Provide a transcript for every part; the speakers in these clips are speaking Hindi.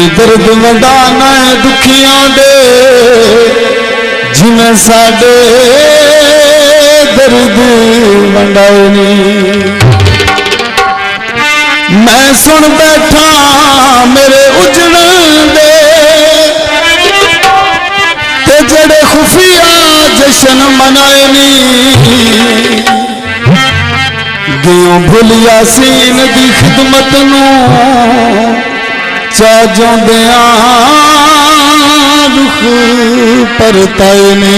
दर्द वंडाना है दुखियां दे जिमें साडे दर्द वंडाए नी। मैं सुन बैठा मेरे उजड़ दे ते जड़े खुफिया जशन मनाए नी। दियों भुल यासीन दी खिदमत नूं चा जोंदिया रुख परताए ने।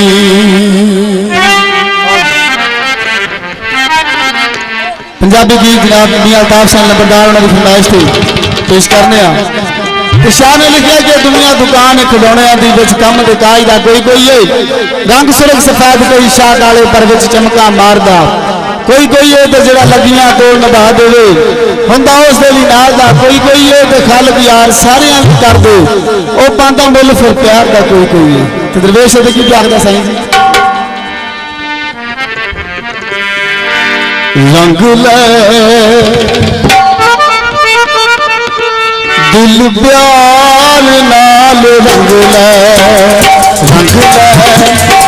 पंजाबी गीत जनाब मियां अल्ताफ साहब नंबरदार उन्होंने फरमाइश थी पेश करने तो शाह ने लिखा कि दुनिया दुकान खिलौने दी विच कम ते काज दा कोई कोई है रंग सुरख सफेद कोई शाह डाले पर विच चमका मारदा कोई कोई है तो जरा लगियां कोल निभा देवे हुंदा उस दे नाल दा कोई कोई है तो खालक यार सारियां कर दे ओ पांदा मुल फिर प्यार दा कोई कोई है। तो दरवेश ते की आखदा साईं जी रंग ले दिल प्यार नाल रंग ले रंग ले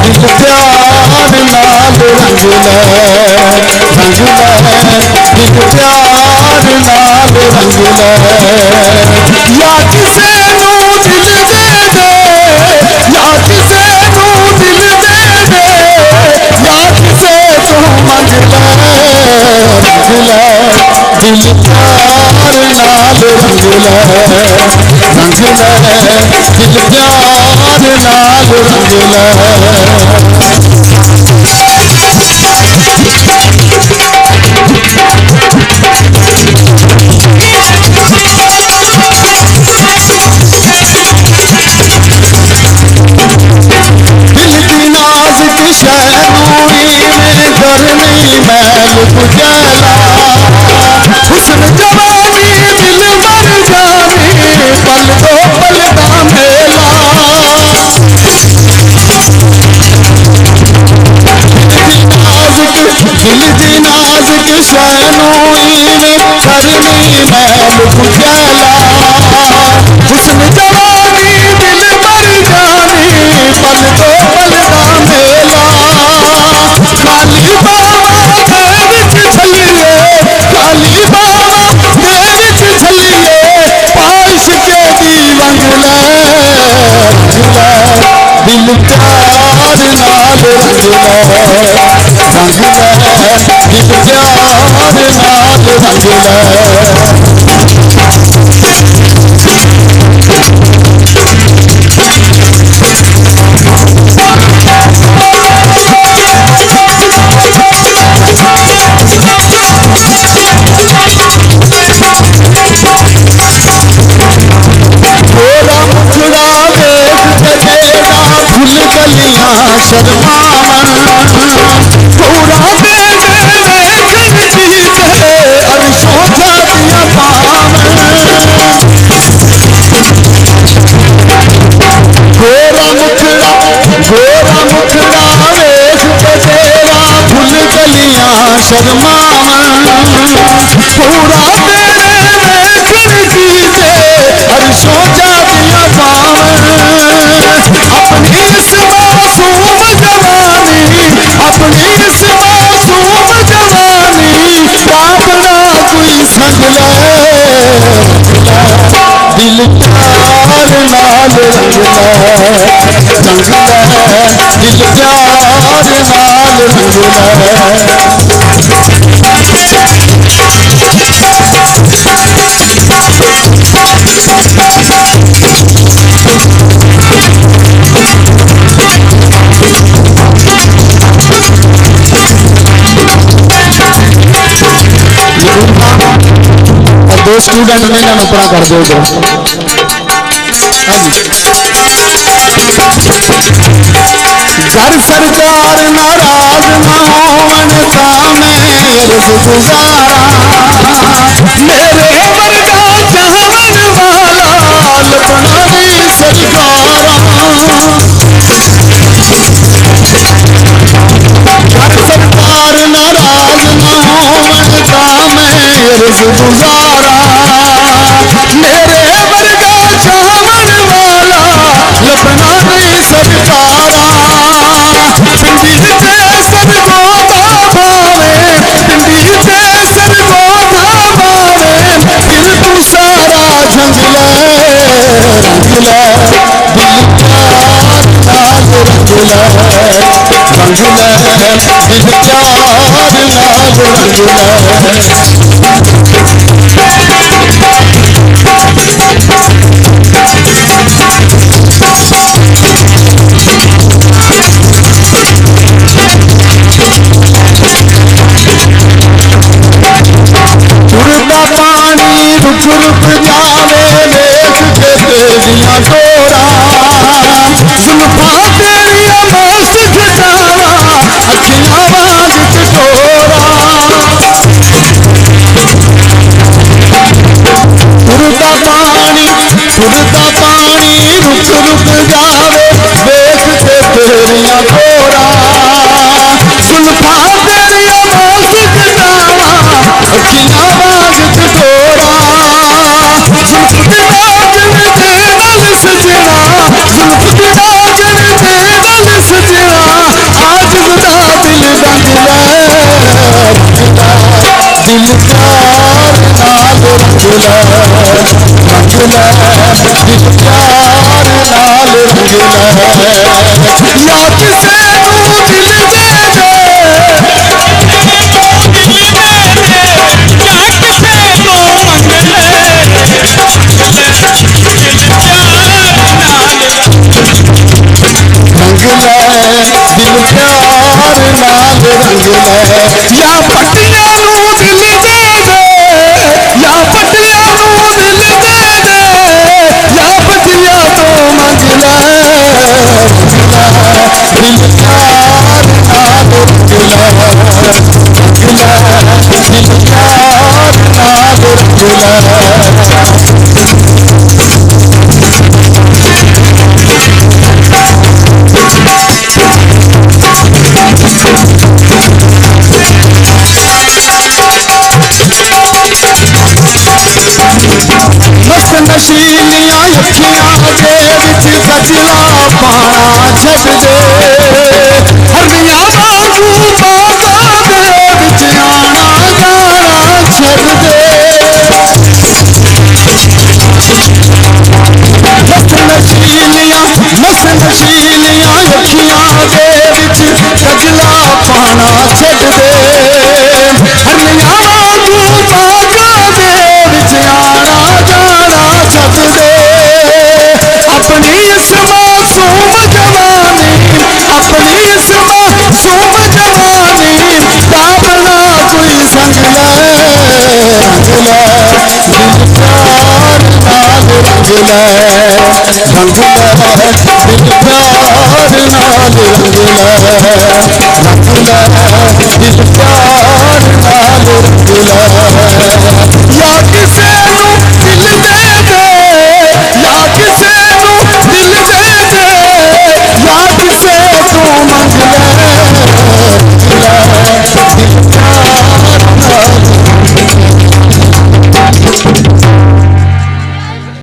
दिल प्यार नाल रंग ले रंग ले दिल प्यार नाल रंग ले। या किसे नू दिल दे दे या किसे नू दिल दे दे या किसे तू मंग ले रंग ले दिल प्यार नाल रंग ले रंग ले दिल प्यार नाल रंग ले। दिल की नाज की शहनूरी में घर नहीं मैल गुजाला हुस्न जवानी दिल मर जानी पल दो पल का मेला। दिल की नाज की शहनूरी में घर नहीं मैल गुजाला हुस्न जवानी दिल मर जानी पल दो पल का मेला। खाली बाबा दे विच छलिए खाली बाबा दे विच छलिए पाश के दी रंग ले दिल प्यार नाल रंग ले रंग ले दिल प्यार नाल रंग ले। भूल गलियां शर्मावन पूरा दे देखन जीते अरशों जातियां पावन। गोरा मुखड़ा वेख तेरा भूल गलियां शर्मावन पूरा दे देखन जीते अरशों जातियां पावन। अपनी इस मासूम जवानी अपनी इस मासूम जवानी अपना कोई संग ले दिल प्यार नाल रंग ले रंग ले दिल प्यार नाल रंग ले। दो स्टूडेंट ने इन्होंने उपरा कर दो उधर। घर सरकार नाराज ना होवन ता मैं अर्ज गुजारा मेरे वर्गा चाहवन वाला लबना भी सरकारा। घर सरकार नाराज ना होवन ता मैं अर्ज गुजारा मेरे वर्गा चाह रंगला